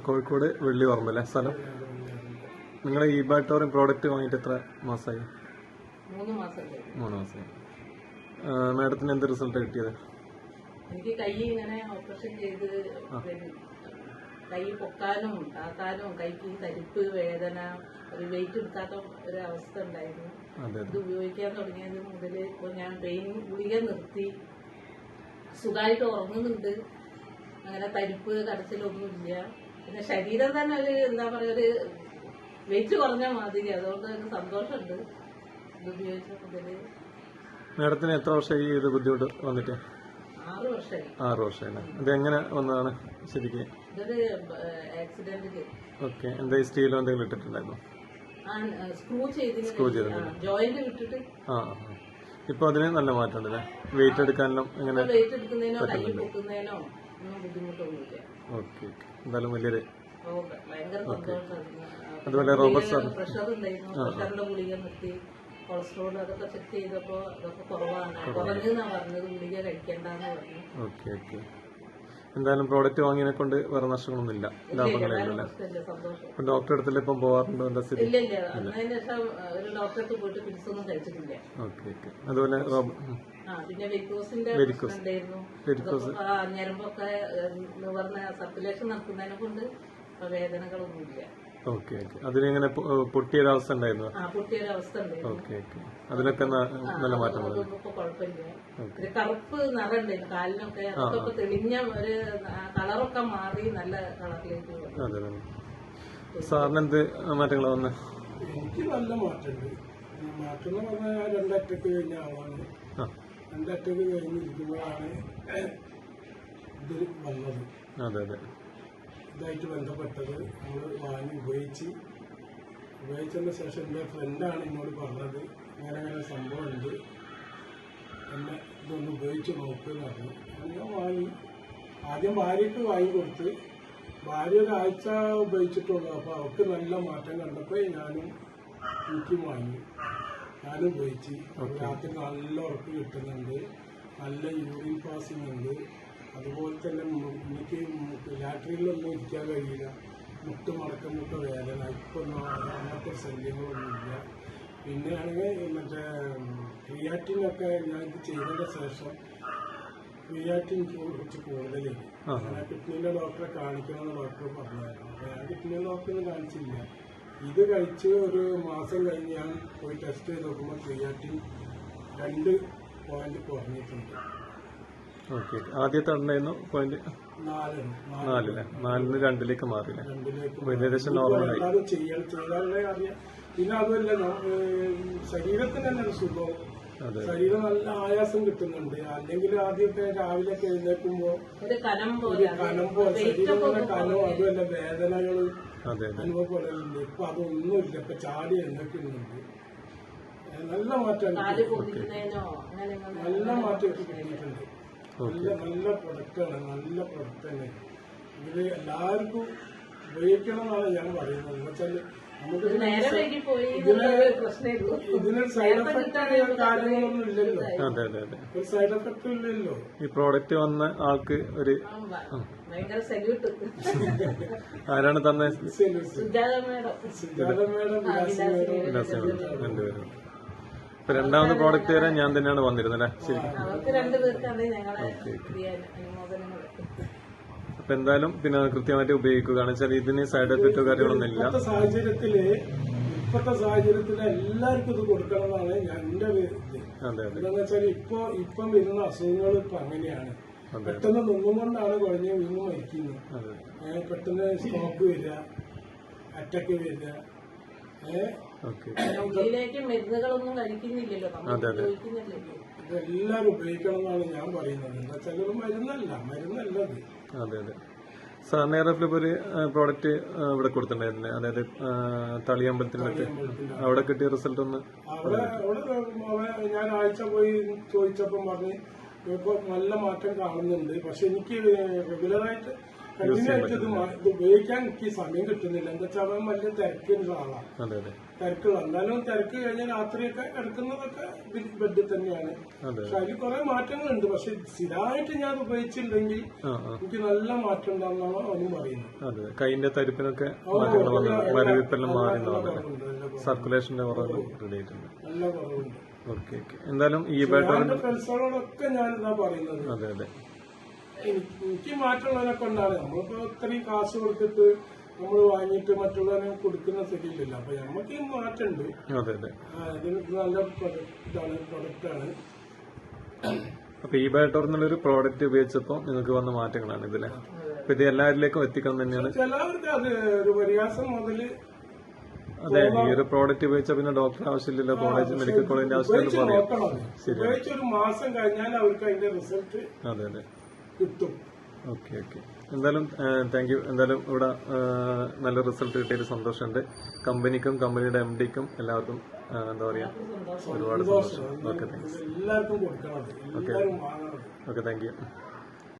കോഴിക്കോട് വെള്ളിപറമ്പല്ലേ സ്ഥലം? നിങ്ങൾ ഈ ബാറ്റോറിയം പ്രോഡക്റ്റ് വാങ്ങിയിട്ട് എത്ര മാസമായി? 3 മാസമായി. 3 മാസമായി. മാഡത്തിന് എന്ത് റിസൾട്ട് കിട്ടിയത്? എനിക്ക് കൈ ഇങ്ങനെ ഓപ്പറേഷൻ ചെയ്ത് കൈ പൊക്കാനും താക്കാനും കൈക്ക് തരിപ്പ് വേദന ഒരു വെയിറ്റ് എടുക്കാത്ത ഒരു അവസ്ഥ ഉണ്ടായിരുന്നു. ഇത് ഉപയോഗിക്കാൻ തുടങ്ങിയത് മുതൽ ഇപ്പോൾ ഞാൻ പെയിൻ ഗുളിക നിർത്തി സുഖമായിട്ട് ഉറങ്ങുന്നുണ്ട്. അങ്ങനെ തരിപ്പ് കടച്ചിലൊന്നുമില്ല. പിന്നെ ശരീരം തന്നെ ഒരു എന്താ പറയുക ഒരു വെയിറ്റ് കുറഞ്ഞ മാതിരി. അതുകൊണ്ട് ഒരു സന്തോഷമുണ്ട് ഇത് ഉപയോഗിച്ച മുതല്. മാഡത്തിന് എത്ര വർഷമായി ഇത് ബുദ്ധിമുട്ട് വന്നിട്ട്? 6 വർഷമായി. 6 വർഷമായി. ഇത് എങ്ങനെ വന്നതാണ് ശരിക്കും? ഇതൊരു ആക്സിഡന്റില്. ഓക്കെ. എന്താ ഈ സ്റ്റീലോ എന്തെങ്കിലും ഇട്ടിട്ടുണ്ടായിരുന്നു? സ്ക്രൂ ചെയ്ത് ജോയിന്റ് വിട്ടിട്ട്. ഇപ്പൊ അതിന് നല്ല മാറ്റം ഉണ്ടല്ലേ? വെയിറ്റ് എടുക്കാനെല്ലാം എങ്ങനെ? വെയിറ്റ് എടുക്കുന്നതിനോ കൈ പൊക്കുന്നതിനോ ഒന്നും ബുദ്ധിമുട്ടൊന്നുമില്ല. ഓക്കെ. എന്തായാലും വലിയൊരു ഭയങ്കര സന്തോഷം. അതുപോലെ റോബർട്ട് സാർ പ്രഷർ ഉണ്ടായിരുന്നു. പ്രഷറിന്റെ ഗുളിക നിർത്തി. കൊളസ്ട്രോൾ അതൊക്കെ ചെക്ക് ചെയ്തപ്പോ അതൊക്കെ കുറവാണ്. കുറഞ്ഞെന്നാ പറഞ്ഞത്. ഗുളിക കഴിക്കണ്ടെന്ന് പറഞ്ഞു. Okay okay. എന്തായാലും പ്രോഡക്റ്റ് വാങ്ങിയതിനെ കൊണ്ട് വേറെ നഷ്ടങ്ങളൊന്നുമില്ല, ലാഭങ്ങളില്ലല്ലേ? ഇപ്പൊ ഡോക്ടറെ അടുത്തല്ലേ ഇപ്പം പോവാറുണ്ടോ? എന്താ സ്ഥിതി? ഇല്ല ഇല്ല. അതിന് ശേഷം ഒരു ഡോക്ടർക്ക് പോയിട്ട് പിടിച്ചൊന്നും കഴിച്ചിട്ടില്ല. Okay okay. അതുപോലെ പിന്നെ വെരിക്കോസിന്റെ ഉണ്ടായിരുന്നു. ഞരമ്പൊക്കെ നിവർന്ന സർക്കുലേഷൻ നടക്കുന്നതിനെ കൊണ്ട് വേദനകളൊന്നുമില്ല. Okay okay. അതിനെങ്ങനെ പൊട്ടിയൊരവസ്ഥ ഉണ്ടായിരുന്നു? പൊട്ടിയൊരവസ്ഥ ഉണ്ടായിരുന്നു. Okay okay. അതിലൊക്കെ നല്ല മാറ്റം വന്നു. ഇപ്പൊ കുഴപ്പമില്ല. ഒരു കറുപ്പ് നിറം ഉണ്ടായിരുന്നു കാലിനൊക്കെ. അതൊക്കെ തെളിഞ്ഞ ഒരു കളറൊക്കെ മാറി നല്ല കളറിലേക്ക് വന്നു. അതെ അതെ. സാറിന് എന്ത് മാറ്റങ്ങളാ വന്നത്? എനിക്ക് നല്ല മാറ്റമുണ്ട്. മാറ്റം എന്ന് പറഞ്ഞാൽ ഞാൻ 2 അറ്റക്ക് കഴിഞ്ഞ ആളാണ്. 2 അറ്റക്ക് കഴിഞ്ഞിരിക്കുമ്പോഴാണ് ഇത് വന്നത്. അതെ അതെ. ഇതായിട്ട് ബന്ധപ്പെട്ടത് നമ്മൾ വാങ്ങി ഉപയോഗിച്ചതിന് ശേഷം എൻ്റെ ഫ്രണ്ടാണ് എന്നോട് പറഞ്ഞത് ഇങ്ങനെ അങ്ങനെ സംഭവമുണ്ട്, എന്നെ ഇതൊന്ന് ഉപയോഗിച്ച് നോക്കുമെന്ന് പറഞ്ഞു. ഞാൻ വാങ്ങി. ആദ്യം ഭാര്യയ്ക്ക് വാങ്ങിക്കൊടുത്ത്. ഭാര്യ ഒരാഴ്ച ഉപയോഗിച്ചിട്ടുള്ളൂ. അപ്പോൾ അവർക്ക് നല്ല മാറ്റം കണ്ടപ്പോൾ എനിക്കും വാങ്ങി. ഞാനും ഉപയോഗിച്ച്. രാത്രി നല്ല ഉറപ്പ് കിട്ടുന്നുണ്ട്, നല്ല യൂറിൻ പാസിംഗ് ഉണ്ട്. അതുപോലെ തന്നെ എനിക്ക് ലാട്രിയിലൊന്നും ഇരിക്കാൻ കഴിയില്ല. മുട്ട് വേദന ഇപ്പം അങ്ങനത്തെ ശല്യങ്ങളൊന്നുമില്ല. പിന്നെയാണെങ്കിൽ മറ്റേ ക്രിയാറ്റിനൊക്കെ ഞാൻ ഇത് ചെയ്തതിന് ശേഷം ക്രിയാറ്റിൻ കുറച്ച് കൂടുതലാണ്. അങ്ങനെ കിഡ്നീൻ്റെ ഡോക്ടറെ കാണിക്കണമെന്ന് ഡോക്ടർ പറഞ്ഞായിരുന്നു. അപ്പോൾ ഞാൻ കിഡ്നി ഡോക്ടറിനെ കാണിച്ചില്ല. ഇത് കഴിച്ച് ഒരു മാസം കഴിഞ്ഞ് ഞാൻ പോയി ടെസ്റ്റ് ചെയ്ത് നോക്കുമ്പോൾ ക്രിയാറ്റിൻ 2 പോയിന്റ് കുറഞ്ഞിട്ടുണ്ട്. ഓക്കെ. ആദ്യത്തെ ഉണ്ടായിരുന്നു പോയിന്റ് 4 4ല്ലേ? 4ന്ന് 2ലേക്ക് മാറിയില്ലേ? ഏകദേശം നോർമലായി. ചെയ്താലേ അറിയാം. പിന്നെ അതുമല്ല ശരീരത്തിന് തന്നെ ഒരു സുഖം. ശരീരം നല്ല ആയാസം കിട്ടുന്നുണ്ട്. അല്ലെങ്കിൽ ആദ്യമൊക്കെ രാവിലെയൊക്കെ എഴുന്നേൽക്കുമ്പോൾ ഒരു കനം പോലെ ശരീരത്തിന്റെ കനം, അതുമല്ല വേദനകൾ അനുഭവപ്പെടലുണ്ട്. ഇപ്പൊ അതൊന്നുമില്ല. ഇപ്പൊ ചാടി എഴുന്നേൽക്കുന്നുണ്ട്. നല്ല മാറ്റം നല്ല മാറ്റം കിട്ടിയിട്ടുണ്ട്. നല്ല പ്രൊഡക്റ്റാണ്. നല്ല പ്രൊഡക്റ്റ് തന്നെ. ഇത് എല്ലാവർക്കും ഉപയോഗിക്കണം എന്നാണ് ഞാൻ പറയുന്നത്. എന്ന് വെച്ചാൽ നമുക്ക് ഇതിന് സൈഡ് എഫക്റ്റ് കാര്യങ്ങളൊന്നും ഇല്ലല്ലോ. ഒരു സൈഡ് എഫക്റ്റ് ഇല്ലല്ലോ. ഈ പ്രോഡക്റ്റ് വന്ന ആൾക്ക് ഒരു ആരാണ് തന്നെ? സുജാത മേഡം, രണ്ടുപേരും. ഇപ്പൊ 2ാമത് പ്രോഡക്റ്റ് വരെ ഞാൻ തന്നെയാണ് വന്നിരുന്നത് ശരിക്കും. അപ്പൊ എന്തായാലും പിന്നെ എന്തായാലും ഉപയോഗിക്കുകയാണ് വെച്ചാൽ ഇതിന് സൈഡ് എഫക്റ്റോ കാര്യങ്ങളൊന്നും ഇല്ല. ഇപ്പോഴത്തെ സാഹചര്യത്തിൽ എല്ലാവർക്കും ഇത് കൊടുക്കണമെന്നാണ് എന്റെ ഇത്. എന്താന്ന് വെച്ചാൽ ഇപ്പം വരുന്ന അസുഖങ്ങൾ ഇപ്പൊ അങ്ങനെയാണ്. പെട്ടെന്ന് നിന്നുകൊണ്ടാണ് കുഴഞ്ഞ് വീണ്ടും മരിക്കുന്നത്. പെട്ടെന്ന് സ്ട്രോക്ക് വരിക, അറ്റാക്ക് വരിക. മരുന്നുകളൊന്നും കഴിക്കുന്നില്ലല്ലോ. ഇതെല്ലാരും ഉപയോഗിക്കണം എന്നാണ് ഞാൻ പറയുന്നത്. എന്താ വെച്ചാൽ മരുന്നല്ലത്. അതെ അതെ. സാറിന് എയർഎഫിൽ ഒരു പ്രോഡക്റ്റ് ഇവിടെ കൊടുത്തിട്ടുണ്ടായിരുന്നില്ലേ? അതായത് തളിയമ്പലത്തിനടുത്ത്. അവിടെ കിട്ടിയ റിസൾട്ട് ഒന്ന്? അവിടെ ഞാൻ ആഴ്ച പോയി ചോദിച്ചപ്പം പറഞ്ഞ് ഇപ്പൊ നല്ല മാറ്റം കാണുന്നുണ്ട്. പക്ഷെ എനിക്ക് റെഗുലറായിട്ട് കണ്ടിന്യൂ ആയിട്ട് ഇത് ഉപയോഗിക്കാൻ എനിക്ക് സമയം കിട്ടുന്നില്ല. എന്താ വെച്ചാൽ അവൻ വലിയ തിരക്കുള്ള ആളാണ്. അതെ അതെ തിരക്കുള്ള എന്നാലും തിരക്ക് കഴിഞ്ഞ രാത്രിയൊക്കെ കിടക്കുന്നതൊക്കെ ബെഡിൽ തന്നെയാണ്. പക്ഷെ അതിൽ കുറെ മാറ്റങ്ങളുണ്ട്. പക്ഷെ സ്ഥിരമായിട്ട് ഞാൻ ഉപയോഗിച്ചിട്ടുണ്ടെങ്കിൽ എനിക്ക് നല്ല മാറ്റം ഉണ്ടാകുന്നതാണ് അവനും പറയുന്നത്. അതെ കൈന്റെ തരിപ്പിനൊക്കെ മാറ്റങ്ങൾ വന്നു, മരവിപ്പെല്ലാം മാറി, സർക്കുലേഷന്റെ കുറവ് റെഡി ആയിട്ടുണ്ട്. നല്ല കുറവുണ്ട്. Okay okay. എന്തായാലും ഈ ബാറ്ററി ഫ്രണ്ട്സുകളോടൊക്കെ ഞാൻ ഇതാ പറയുന്നത്. അതെ അതെ എനിക്ക് മാറ്റമുള്ളവരെ കൊണ്ടാണ്. നമ്മളിപ്പോ ഇത്രയും കാശ് കൊടുത്തിട്ട് നമ്മൾ വാങ്ങിയിട്ട് മറ്റുള്ളവരെ കൊടുക്കുന്ന സ്ഥിതിയില്ലല്ലോ. അപ്പൊ നമുക്ക് ഈ മാറ്റമുണ്ട്. അതെ അതെ ഇതിന് നല്ല പ്രൊഡക്റ്റാണ്. അപ്പൊ ഈ ബാറ്റർ എന്നുള്ളൊരു പ്രോഡക്റ്റ് ഉപയോഗിച്ചപ്പോ നിങ്ങൾക്ക് വന്ന മാറ്റങ്ങളാണ് ഇതിലെ. അപ്പൊ ഇത് എല്ലാവരിലേക്കും എത്തിക്കാൻ തന്നെയാണ്. ചിലവർക്ക് അത് ഒരു പ്രയാസം മുതല് അതെ ഈ ഒരു പ്രോഡക്റ്റ് ഉപയോഗിച്ചാൽ പിന്നെ ഡോക്ടർ ആവശ്യമില്ല, കോളേജ് മെഡിക്കൽ കോളേജിന്റെ ആവശ്യമില്ല പറയാം. ഉപയോഗിച്ചൊരു മാസം കഴിഞ്ഞാൽ അവർക്ക് അതിന്റെ റിസൾട്ട് അതെ അതെ കിട്ടും. Okay okay. എന്തായാലും താങ്ക് യു. എന്തായാലും ഇവിടെ നല്ല റിസൾട്ട് കിട്ടിയതിൽ സന്തോഷമുണ്ട്. കമ്പനിക്കും കമ്പനിയുടെ MD-ക്കും എല്ലാവർക്കും എന്താ പറയാ ഒരുപാട് സന്തോഷം. Okay thanks. എല്ലാവർക്കും കൊടുക്കണം. Okay thank you.